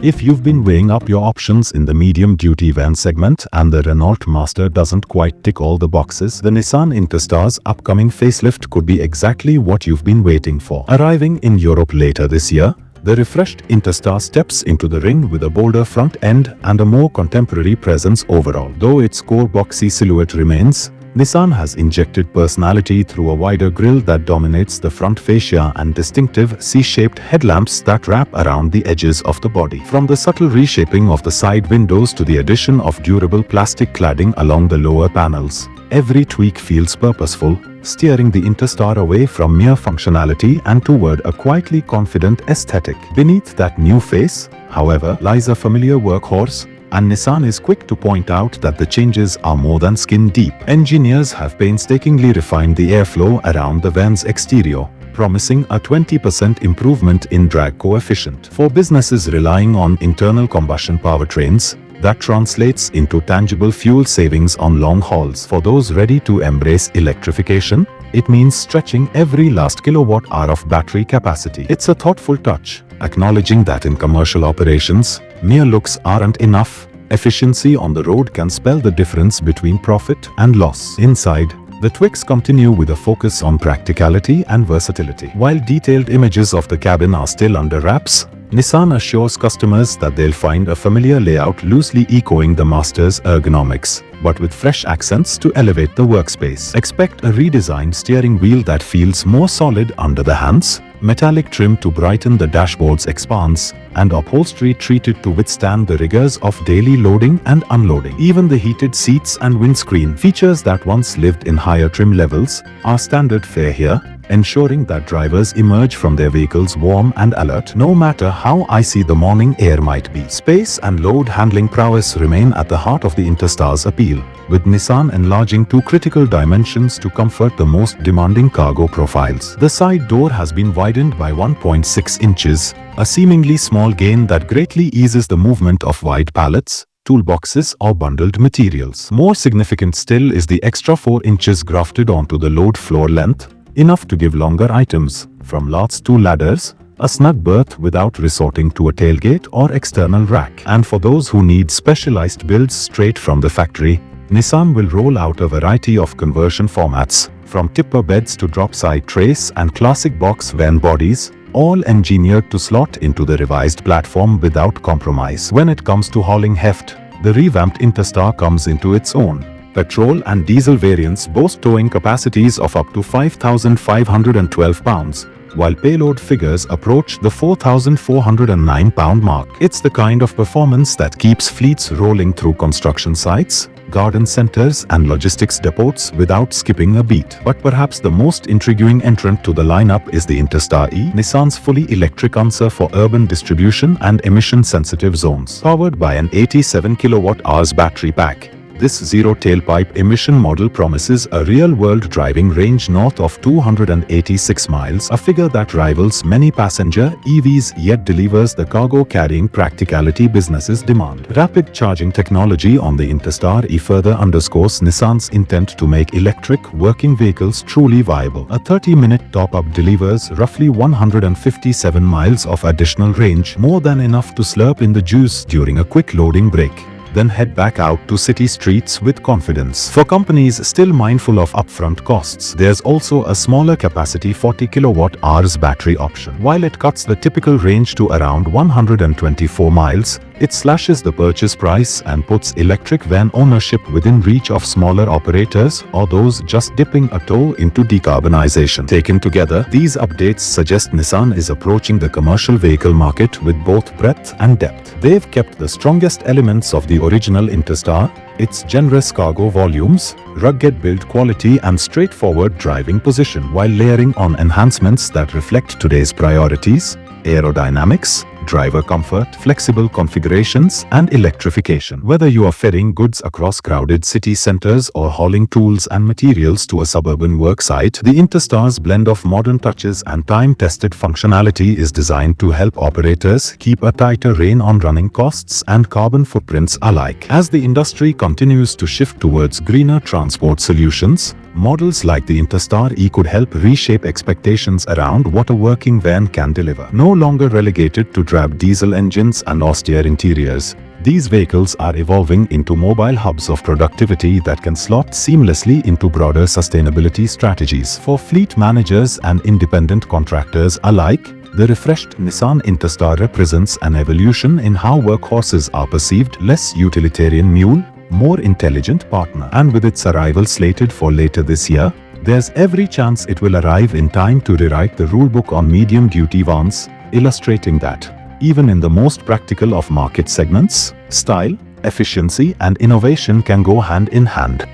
If you've been weighing up your options in the medium-duty van segment and the Renault Master doesn't quite tick all the boxes, the Nissan Interstar's upcoming facelift could be exactly what you've been waiting for. Arriving in Europe later this year, the refreshed Interstar steps into the ring with a bolder front end and a more contemporary presence overall. Though its core boxy silhouette remains, Nissan has injected personality through a wider grille that dominates the front fascia and distinctive C-shaped headlamps that wrap around the edges of the body. From the subtle reshaping of the side windows to the addition of durable plastic cladding along the lower panels, every tweak feels purposeful, steering the Interstar away from mere functionality and toward a quietly confident aesthetic. Beneath that new face, however, lies a familiar workhorse, and Nissan is quick to point out that the changes are more than skin deep. Engineers have painstakingly refined the airflow around the van's exterior, promising a 20% improvement in drag coefficient. For businesses relying on internal combustion powertrains, that translates into tangible fuel savings on long hauls. For those ready to embrace electrification, it means stretching every last kilowatt-hour of battery capacity. It's a thoughtful touch, acknowledging that in commercial operations, mere looks aren't enough. Efficiency on the road can spell the difference between profit and loss. Inside, the tweaks continue with a focus on practicality and versatility. While detailed images of the cabin are still under wraps, Nissan assures customers that they'll find a familiar layout loosely echoing the Master's ergonomics, but with fresh accents to elevate the workspace. Expect a redesigned steering wheel that feels more solid under the hands, metallic trim to brighten the dashboard's expanse, and upholstery treated to withstand the rigors of daily loading and unloading. Even the heated seats and windscreen, features that once lived in higher trim levels, are standard fare here, ensuring that drivers emerge from their vehicles warm and alert, no matter how icy the morning air might be. Space and load handling prowess remain at the heart of the Interstar's appeal, with Nissan enlarging two critical dimensions to comfort the most demanding cargo profiles. The side door has been widened by 1.6 inches, a seemingly small gain that greatly eases the movement of wide pallets, toolboxes or bundled materials. More significant still is the extra 4 inches grafted onto the load floor length, enough to give longer items, from laths to ladders, a snug berth without resorting to a tailgate or external rack. And for those who need specialized builds straight from the factory, Nissan will roll out a variety of conversion formats, from tipper beds to drop-side trays and classic box van bodies, all engineered to slot into the revised platform without compromise. When it comes to hauling heft, the revamped Interstar comes into its own. Petrol and diesel variants boast towing capacities of up to 5,512 pounds, while payload figures approach the 4,409-pound mark. It's the kind of performance that keeps fleets rolling through construction sites, garden centers and logistics depots without skipping a beat. But perhaps the most intriguing entrant to the lineup is the Interstar E, Nissan's fully electric answer for urban distribution and emission-sensitive zones. Powered by an 87 kWh battery pack, this zero tailpipe emission model promises a real-world driving range north of 286 miles, a figure that rivals many passenger EVs yet delivers the cargo-carrying practicality businesses demand. Rapid charging technology on the Interstar E further underscores Nissan's intent to make electric working vehicles truly viable. A 30-minute top-up delivers roughly 157 miles of additional range, more than enough to slurp in the juice during a quick loading break, then head back out to city streets with confidence. For companies still mindful of upfront costs, there's also a smaller capacity 40 kWh battery option. While it cuts the typical range to around 124 miles, it slashes the purchase price and puts electric van ownership within reach of smaller operators or those just dipping a toe into decarbonization. Taken together, these updates suggest Nissan is approaching the commercial vehicle market with both breadth and depth. They've kept the strongest elements of the original Interstar, its generous cargo volumes, rugged build quality and straightforward driving position, while layering on enhancements that reflect today's priorities, aerodynamics, driver comfort, flexible configurations, and electrification. Whether you are ferrying goods across crowded city centers or hauling tools and materials to a suburban work site, the Interstar's blend of modern touches and time-tested functionality is designed to help operators keep a tighter rein on running costs and carbon footprints alike. As the industry continues to shift towards greener transport solutions, models like the Interstar E could help reshape expectations around what a working van can deliver. No longer relegated to drab diesel engines and austere interiors, these vehicles are evolving into mobile hubs of productivity that can slot seamlessly into broader sustainability strategies. For fleet managers and independent contractors alike, the refreshed Nissan Interstar represents an evolution in how workhorses are perceived: less utilitarian mule, more intelligent partner. And with its arrival slated for later this year, there's every chance it will arrive in time to rewrite the rulebook on medium-duty vans, illustrating that, even in the most practical of market segments, style, efficiency, and innovation can go hand in hand.